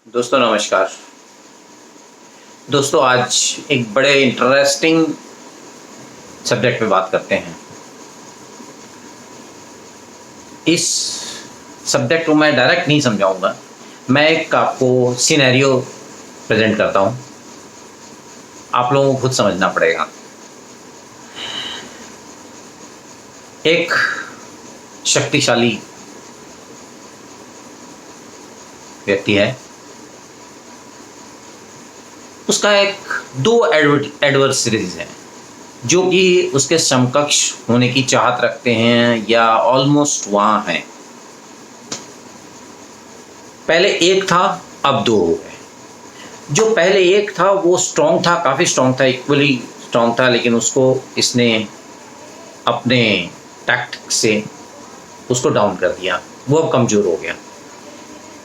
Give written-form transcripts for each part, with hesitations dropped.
दोस्तों नमस्कार। दोस्तों आज एक बड़े इंटरेस्टिंग सब्जेक्ट पे बात करते हैं। इस सब्जेक्ट को मैं डायरेक्ट नहीं समझाऊंगा, मैं एक आपको सिनेरियो प्रेजेंट करता हूं, आप लोगों को खुद समझना पड़ेगा। एक शक्तिशाली व्यक्ति है, उसका एक दो एडवर्सरीज हैं जो कि उसके समकक्ष होने की चाहत रखते हैं या ऑलमोस्ट वहां हैं। पहले एक था, अब दो हो गए। जो पहले एक था वो स्ट्रांग था, काफ़ी स्ट्रांग था, इक्वली स्ट्रांग था, लेकिन उसको इसने अपने टैक्टिक से उसको डाउन कर दिया, वो अब कमज़ोर हो गया।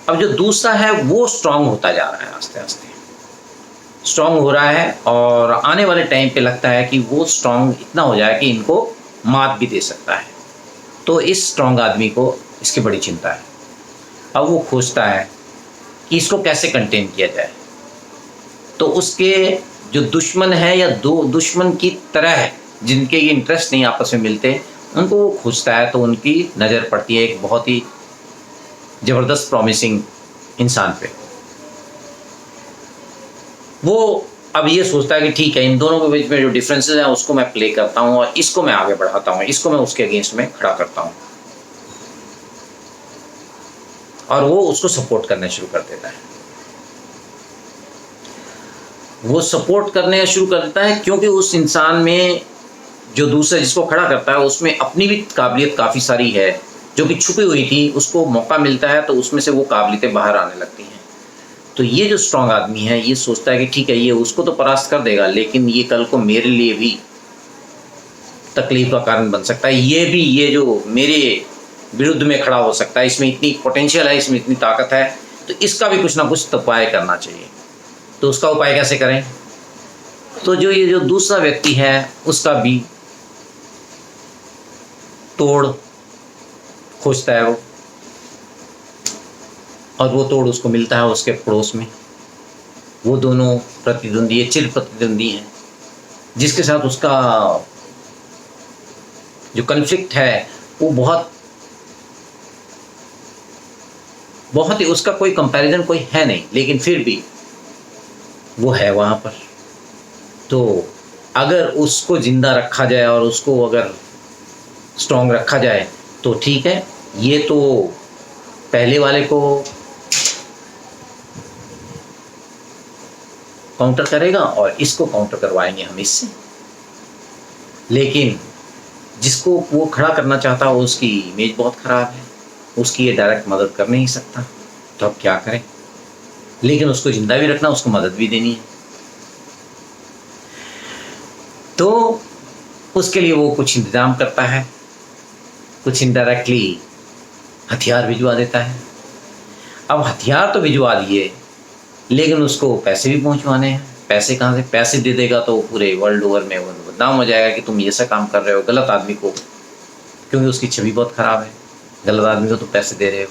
अब जो दूसरा है वो स्ट्रांग होता जा रहा है, आस्ते आस्ते स्ट्रांग हो रहा है, और आने वाले टाइम पे लगता है कि वो स्ट्रांग इतना हो जाए कि इनको मात भी दे सकता है। तो इस स्ट्रांग आदमी को इसकी बड़ी चिंता है। अब वो खोजता है कि इसको कैसे कंटेन किया जाए। तो उसके जो दुश्मन है या दो दुश्मन की तरह है, जिनके ये इंटरेस्ट नहीं आपस में मिलते, उनको वो खोजता है। तो उनकी नज़र पड़ती है एक बहुत ही ज़बरदस्त प्रॉमिसिंग इंसान पे। वो अब ये सोचता है कि ठीक है, इन दोनों के बीच में जो डिफरेंसेस हैं उसको मैं प्ले करता हूँ और इसको मैं आगे बढ़ाता हूँ, इसको मैं उसके अगेंस्ट में खड़ा करता हूँ, और वो उसको सपोर्ट करना शुरू कर देता है। वो सपोर्ट करने शुरू कर देता है क्योंकि उस इंसान में जो दूसरा जिसको खड़ा करता है उसमें अपनी भी काबिलियत काफ़ी सारी है जो कि छुपी हुई थी। उसको मौका मिलता है तो उसमें से वो काबिलियतें बाहर आने लगती हैं। तो ये जो स्ट्रांग आदमी है ये सोचता है कि ठीक है, ये उसको तो परास्त कर देगा, लेकिन ये कल को मेरे लिए भी तकलीफ का कारण बन सकता है। ये जो मेरे विरुद्ध में खड़ा हो सकता है, इसमें इतनी पोटेंशियल है, इसमें इतनी ताकत है, तो इसका भी कुछ ना कुछ उपाय करना चाहिए। तो उसका उपाय कैसे करें? तो ये जो दूसरा व्यक्ति है उसका भी तोड़ खोजता है वो, और वो तोड़ उसको मिलता है उसके पड़ोस में। वो दोनों प्रतिद्वंदी, चिर प्रतिद्वंदी हैं, जिसके साथ उसका जो कन्फ्लिक्ट है वो बहुत ही, उसका कोई कंपैरिजन कोई है नहीं, लेकिन फिर भी वो है वहाँ पर। तो अगर उसको ज़िंदा रखा जाए और उसको अगर स्ट्रॉन्ग रखा जाए तो ठीक है, ये तो पहले वाले को काउंटर करेगा और इसको काउंटर करवाएंगे हम इससे। लेकिन जिसको वो खड़ा करना चाहता है उसकी इमेज बहुत ख़राब है, उसकी ये डायरेक्ट मदद कर नहीं सकता, तो अब क्या करें? लेकिन उसको जिंदा भी रखना, उसको मदद भी देनी है। तो उसके लिए वो कुछ इंतज़ाम करता है, कुछ इनडायरेक्टली हथियार भिजवा देता है। अब हथियार तो भिजवा दिए, लेकिन उसको पैसे भी पहुंचवाने हैं। पैसे कहाँ से? पैसे दे देगा तो पूरे वर्ल्ड ओवर में वो बदनाम हो जाएगा कि तुम ये ऐसा काम कर रहे हो गलत आदमी को, क्योंकि उसकी छवि बहुत ख़राब है, गलत आदमी को तुम पैसे दे रहे हो।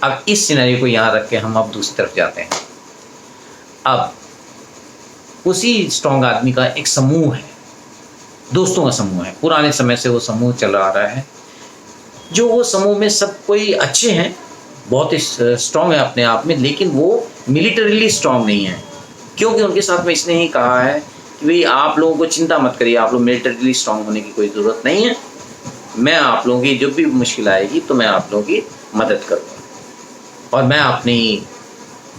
अब इस सिनेरियो को यहाँ रख के हम अब दूसरी तरफ जाते हैं। अब उसी स्ट्रॉन्ग आदमी का एक समूह है, दोस्तों का समूह है, पुराने समय से वो समूह चल आ रहा है। जो वो समूह में सब कोई अच्छे हैं, बहुत ही स्ट्रॉन्ग है अपने आप में, लेकिन वो मिलिटरीली स्ट्रॉन्ग नहीं है, क्योंकि उनके साथ में इसने ही कहा है कि भाई आप लोगों को चिंता मत करिए, आप लोग मिलिटरीली स्ट्रॉन्ग होने की कोई ज़रूरत नहीं है, मैं आप लोगों की जब भी मुश्किल आएगी तो मैं आप लोगों की मदद करूँगा, और मैं अपनी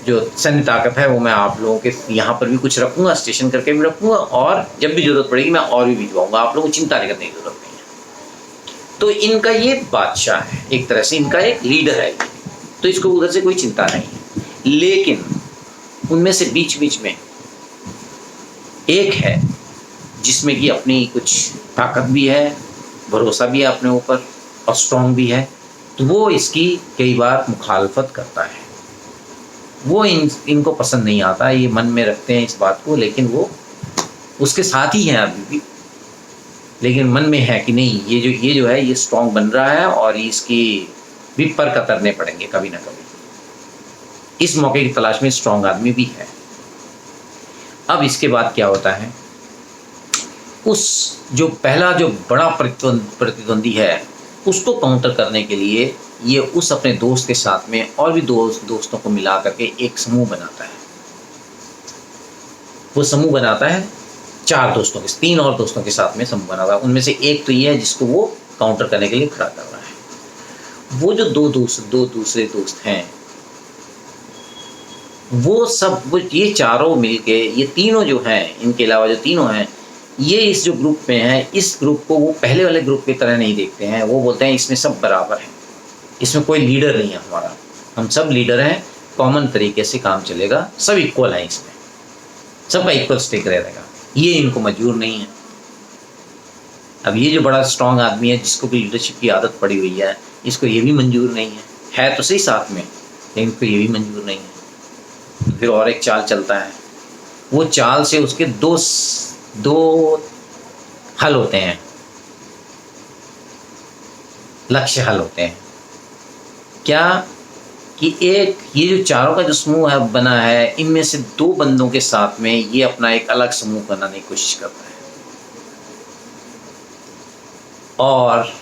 जो सैन्य ताकत है वो मैं आप लोगों के यहाँ पर भी कुछ रखूँगा, स्टेशन करके भी रखूँगा, और जब भी ज़रूरत पड़ेगी मैं और भी भिजवाऊँगा, आप लोगों को चिंता नहीं करने की ज़रूरत नहीं है। तो इनका ये बादशाह है, एक तरह से इनका एक लीडर है, तो इसको उधर से कोई चिंता नहीं है। लेकिन उनमें से बीच बीच में एक है जिसमें कि अपनी कुछ ताकत भी है, भरोसा भी है अपने ऊपर, और स्ट्रॉन्ग भी है। तो वो इसकी कई बार मुखालफत करता है, वो इनको पसंद नहीं आता, ये मन में रखते हैं इस बात को, लेकिन वो उसके साथ ही हैं अभी भी। लेकिन मन में है कि नहीं, ये जो है ये स्ट्रॉन्ग बन रहा है और इसकी भी पर कतरने पड़ेंगे कभी ना कभी। इस मौके की तलाश में स्ट्रांग आदमी भी है। अब इसके बाद क्या होता है, उस जो पहला जो बड़ा प्रतिद्वंदी है उसको काउंटर करने के लिए ये उस अपने दोस्त के साथ में और भी दोस्तों को मिला करके एक समूह बनाता है। वो समूह बनाता है 4 दोस्तों के, 3 और दोस्तों के साथ में समूह बनाता है। उनमें से एक तो ये है जिसको वो काउंटर करने के लिए खड़ा कर रहा है। वो जो दो दूसरे दोस्त हैं वो ये चारों मिलके, ये तीनों जो हैं, इनके अलावा जो तीनों हैं, ये इस जो ग्रुप में है, इस ग्रुप को वो पहले वाले ग्रुप की तरह नहीं देखते हैं। वो बोलते हैं इसमें सब बराबर हैं, इसमें कोई लीडर नहीं है हमारा, हम सब लीडर हैं, कॉमन तरीके से काम चलेगा, सब इक्वल हैं, इसमें सबका इक्वल स्टेक रहेगा। ये इनको मंजूर नहीं है। अब ये जो बड़ा स्ट्रांग आदमी है जिसको भी लीडरशिप की आदत पड़ी हुई है, इसको ये भी मंजूर नहीं है तो सही साथ में, लेकिन इनको ये भी मंजूर नहीं है। तो फिर और एक चाल चलता है। वो चाल से उसके दो हल होते हैं, लक्ष्य हल होते हैं। क्या कि एक ये जो चारों का जो समूह है बना है, इनमें से 2 बंदों के साथ में ये अपना एक अलग समूह बनाने की कोशिश करता है और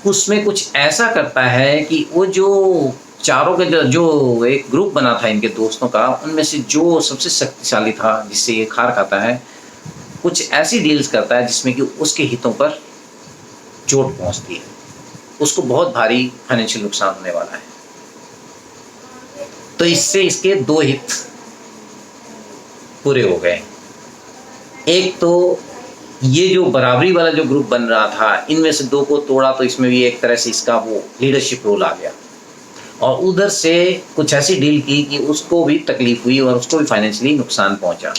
उसमें कुछ ऐसा करता है कि वो जो चारों के जो एक ग्रुप बना था इनके दोस्तों का, उनमें से जो सबसे शक्तिशाली था जिससे ये खार खाता है, कुछ ऐसी डील्स करता है जिसमें कि उसके हितों पर चोट पहुंचती है, उसको बहुत भारी फाइनेंशियल नुकसान होने वाला है। तो इससे इसके 2 हित पूरे हो गए। एक तो ये जो बराबरी वाला जो ग्रुप बन रहा था, इनमें से 2 को तोड़ा तो इसमें भी एक तरह से इसका वो लीडरशिप रोल आ गया, और उधर से कुछ ऐसी डील की कि उसको भी तकलीफ हुई और उसको भी फाइनेंशियली नुकसान पहुंचा।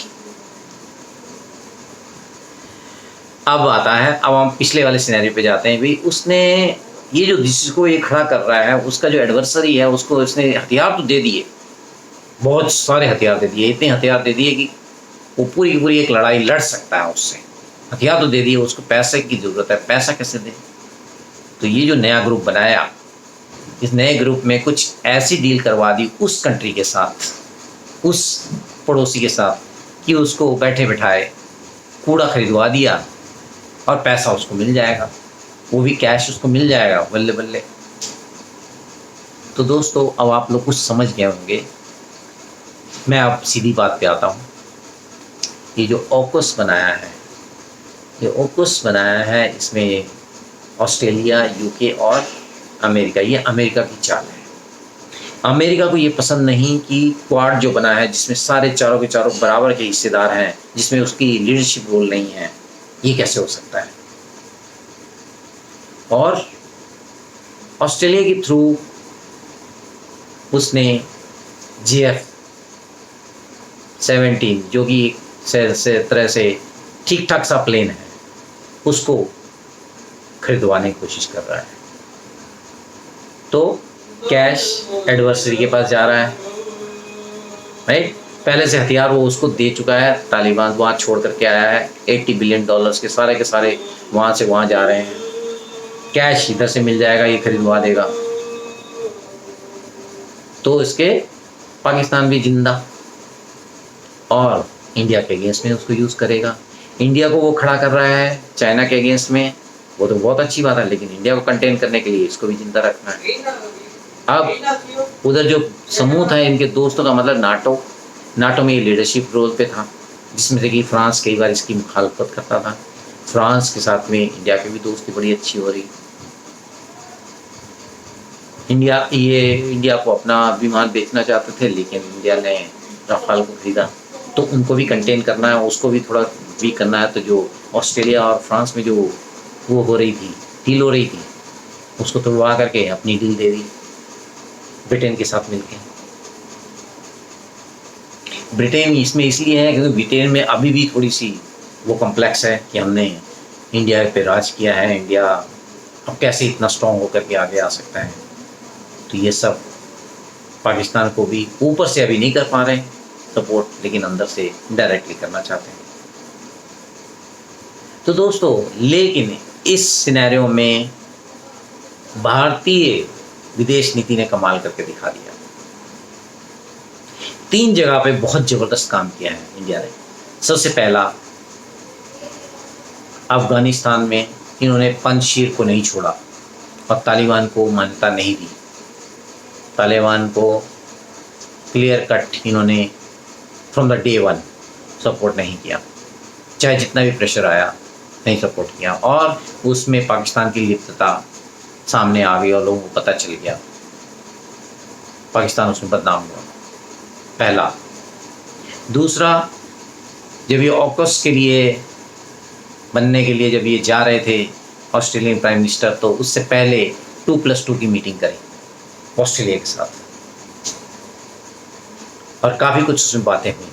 अब आता है, अब हम पिछले वाले सिनेरियो पे जाते हैं। भाई उसने ये जो जिसको ये खड़ा कर रहा है, उसका जो एडवर्सरी है, उसको उसने हथियार तो दे दिए, बहुत सारे हथियार दे दिए, इतने हथियार दे दिए कि वो पूरी की पूरी एक लड़ाई लड़ सकता है उससे। हथियार तो दे दिए, उसको पैसे की ज़रूरत है, पैसा कैसे दे? तो ये जो नया ग्रुप बनाया, इस नए ग्रुप में कुछ ऐसी डील करवा दी उस कंट्री के साथ, उस पड़ोसी के साथ, कि उसको बैठे बिठाए कूड़ा खरीदवा दिया और पैसा उसको मिल जाएगा, वो भी कैश उसको मिल जाएगा, बल्ले बल्ले। तो दोस्तों अब आप लोग कुछ समझ गए होंगे। मैं अब सीधी बात पे आता हूँ। ये जो ऑकस बनाया है, ये ऑकस बनाया है, इसमें ऑस्ट्रेलिया, यूके और अमेरिका, ये अमेरिका की चाल है। अमेरिका को ये पसंद नहीं कि क्वाड जो बना है, जिसमें सारे चारों के चारों बराबर के हिस्सेदार हैं, जिसमें उसकी लीडरशिप रोल नहीं है, ये कैसे हो सकता है। और ऑस्ट्रेलिया के थ्रू उसने JF-17 जो कि एक तरह से ठीक ठाक सा प्लेन है, उसको खरीदवाने की कोशिश कर रहा है। तो कैश एडवर्सरी के पास जा रहा है, राइट। पहले से हथियार वो उसको दे चुका है, तालिबान वहाँ छोड़ करके आया है, $80 बिलियन के सारे वहाँ से वहाँ जा रहे हैं। कैश इधर से मिल जाएगा, ये खरीदवा देगा, तो इसके पाकिस्तान भी जिंदा, और इंडिया के अगेंस्ट में उसको यूज़ करेगा। इंडिया को वो खड़ा कर रहा है चाइना के अगेंस्ट में, वो तो बहुत अच्छी बात है, लेकिन इंडिया को कंटेन करने के लिए इसको भी जिंदा रखना है। अब उधर जो समूह था इनके दोस्तों का, मतलब नाटो में ये लीडरशिप रोल पे था, जिसमें से कि फ्रांस कई बार इसकी मुखालफत करता था। फ्रांस के साथ में इंडिया की भी दोस्ती बड़ी अच्छी हो रही। इंडिया को अपना विमान बेचना चाहते थे, लेकिन इंडिया ने राफाल को खरीदा, तो उनको भी कंटेन करना है, उसको भी थोड़ा वीक करना है। तो जो ऑस्ट्रेलिया और फ्रांस में जो वो हो रही थी, डील हो रही थी, उसको तोड़वा करके अपनी डील दे दी ब्रिटेन के साथ मिलके। ब्रिटेन इसमें इसलिए है क्योंकि ब्रिटेन में अभी भी थोड़ी सी वो कॉम्प्लेक्स है कि हमने इंडिया पे राज किया है, इंडिया अब कैसे इतना स्ट्रॉन्ग होकर के आगे आ सकता है। तो ये सब पाकिस्तान को भी ऊपर से अभी नहीं कर पा रहे सपोर्ट, लेकिन अंदर से डायरेक्टली करना चाहते हैं। तो दोस्तों, लेकिन इस सिनेरियो में भारतीय विदेश नीति ने कमाल करके दिखा दिया। 3 जगह पे बहुत ज़बरदस्त काम किया है इंडिया ने। सबसे पहला, अफ़गानिस्तान में इन्होंने पंजशीर को नहीं छोड़ा और तालिबान को मान्यता नहीं दी। तालिबान को क्लियर कट इन्होंने from the day one support नहीं किया, चाहे जितना भी प्रेशर आया नहीं सपोर्ट किया, और उसमें पाकिस्तान की लिप्तता सामने आ गई और लोगों को पता चल गया, पाकिस्तान उसमें बदनाम हुआ। पहला। दूसरा, जब ये ऑकस के लिए बनने के लिए जब ये जा रहे थे ऑस्ट्रेलियन प्राइम मिनिस्टर, तो उससे पहले 2+2 की मीटिंग करी ऑस्ट्रेलिया के साथ और काफ़ी कुछ उसमें बातें हुई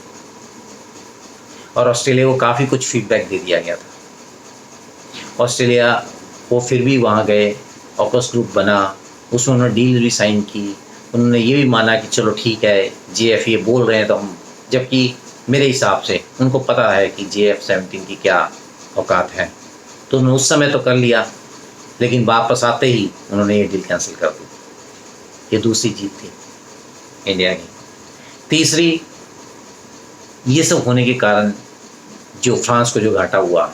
और ऑस्ट्रेलिया को काफ़ी कुछ फीडबैक दे दिया गया था। ऑस्ट्रेलिया वो फिर भी वहाँ गए, ऑकस ग्रुप बना, उसमें उन्होंने डील भी साइन की, उन्होंने ये भी माना कि चलो ठीक है JF ये बोल रहे हैं तो हम, जबकि मेरे हिसाब से उनको पता है कि JF-17 की क्या औकात है, तो उन्होंने उस समय तो कर लिया, लेकिन वापस आते ही उन्होंने ये डील कैंसिल कर दी। ये दूसरी जीत थी इंडिया की। तीसरी, ये सब होने के कारण जो फ्रांस को जो घाटा हुआ,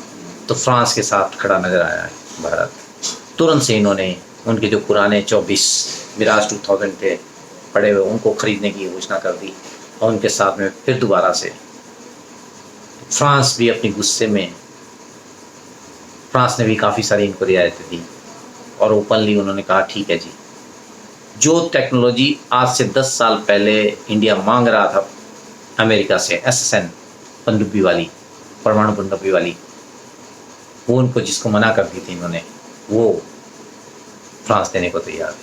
तो फ्रांस के साथ खड़ा नज़र आया है भारत। तुरंत से इन्होंने उनके जो पुराने 24 मिराज 2000 थे पड़े हुए, उनको ख़रीदने की घोषणा कर दी और उनके साथ में फिर दोबारा से फ्रांस भी अपने गुस्से में, फ्रांस ने भी काफ़ी सारी इनको रियायतें दी और ओपनली उन्होंने कहा ठीक है जी, जो टेक्नोलॉजी आज से 10 साल पहले इंडिया मांग रहा था अमेरिका से, SSN पनडुब्बी वाली, परमाणु पनडुब्बी वाली, वो उनको जिसको मना कर दी थी इन्होंने, वो फ्रांस देने को तैयार है।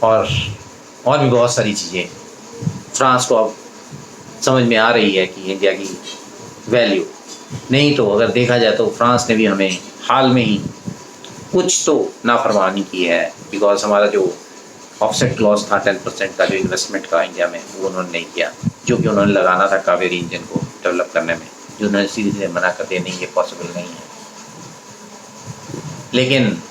और भी बहुत सारी चीज़ें फ्रांस को अब समझ में आ रही है कि इंडिया की वैल्यू। नहीं तो अगर देखा जाए तो फ्रांस ने भी हमें हाल में ही कुछ तो नाफरमानी की है, बिकॉज हमारा जो ऑफसेट क्लॉज था 10% का जो इन्वेस्टमेंट का इंडिया में, वो उन्होंने नहीं किया, जो कि उन्होंने लगाना था कावेरी इंजन को डेवलप करने में, जो उन्होंने सीधे सीधे मना कर दिया, नहीं ये पॉसिबल नहीं है। लेकिन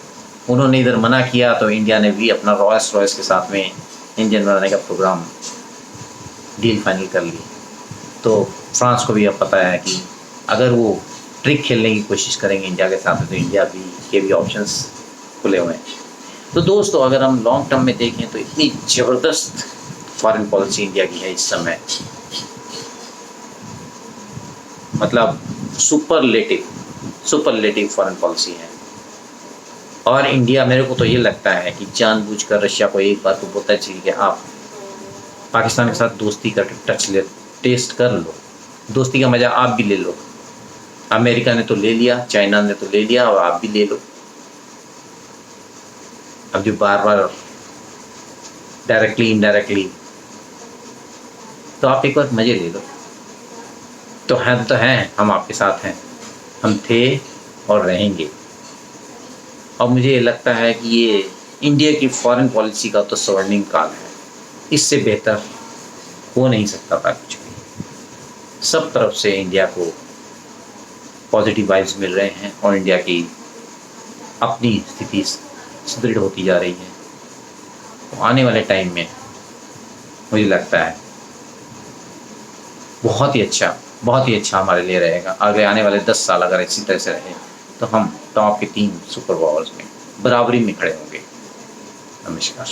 उन्होंने इधर मना किया तो इंडिया ने भी अपना रॉयस रॉयस के साथ में इंजन बनाने का प्रोग्राम डील फाइनल कर ली। तो फ्रांस को भी अब पता है कि अगर वो ट्रिक खेलने की कोशिश करेंगे इंडिया के साथ, तो इंडिया भी के भी ऑप्शंस खुले हुए हैं। तो दोस्तों, अगर हम लॉन्ग टर्म में देखें तो इतनी ज़बरदस्त फॉरेन पॉलिसी इंडिया की है इस समय, मतलब सुपरलेटिव फॉरेन पॉलिसी है। और इंडिया, मेरे को तो ये लगता है कि जानबूझकर रशिया को एक बार तो बोलता चाहिए कि आप पाकिस्तान के साथ दोस्ती का टेस्ट कर लो, दोस्ती का मज़ा आप भी ले लो। अमेरिका ने तो ले लिया, चाइना ने तो ले लिया, और आप भी ले लो। अब जो बार बार डायरेक्टली इनडायरेक्टली, तो आप एक बार मज़े ले लो। तो हैं हम आपके साथ हैं, हम थे और रहेंगे। और मुझे ये लगता है कि ये इंडिया की फॉरेन पॉलिसी का तो स्वर्णिम काल है, इससे बेहतर हो नहीं सकता था कुछ भी। सब तरफ से इंडिया को पॉजिटिव वाइब्स मिल रहे हैं और इंडिया की अपनी स्थिति सुदृढ़ होती जा रही है। तो आने वाले टाइम में मुझे लगता है बहुत ही अच्छा हमारे लिए रहेगा। अगले आने वाले 10 साल अगर इसी तरह से रहे तो हम टॉप के 3 सुपर पावर्स में बराबरी में खड़े होंगे। नमस्कार।